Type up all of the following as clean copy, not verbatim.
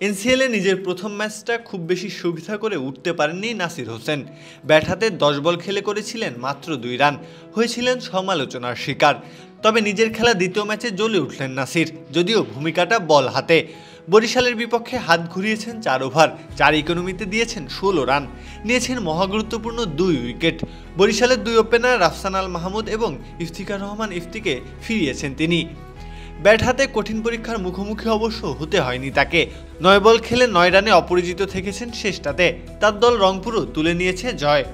এনসিএলে নিজের প্রথম ম্যাচটা খুব বেশি সুবিধা করে উঠতে পারেননি নাসির হোসেন। ব্যাট হাতে 10 বল খেলে করেছিলেন মাত্র 2 রান, হয়েছিলেন সমালোচনার শিকার। তবে নিজের খেলা দ্বিতীয় ম্যাচে জ্বলে উঠলেন নাসির, যদিও ভূমিকাটা বল হাতে। বরিশালের বিপক্ষে হাত ঘুরিয়েছেন 4 ওভার, 4 ইকোনমিতে দিয়েছেন 16 রান, নিয়েছেন মহাগুরুত্বপূর্ণ 2 উইকেট। বরিশালের 2 ওপেনার রাফসান আল মাহমুদ এবং ইফতিকার রহমান ইফতিকে ফিরিয়েছেন তিনি। ব্যাট হাতে কঠিন পরীক্ষার মুখোমুখি অবশ্য হতে হয়নি তাকে। 9 বল খেলে 9 রানে অপরাজিত থেকেছেন শেষটাতে। তার দল রংপুরও তুলে নিয়েছে জয়।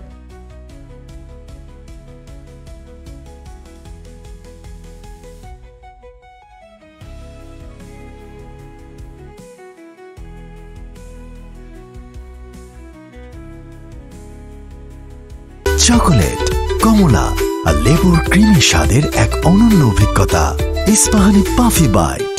চকোলেট, কমলা আর লেবুর ক্রিমি স্বাদের এক অনন্য অভিজ্ঞতা। Ispahani puffy byte.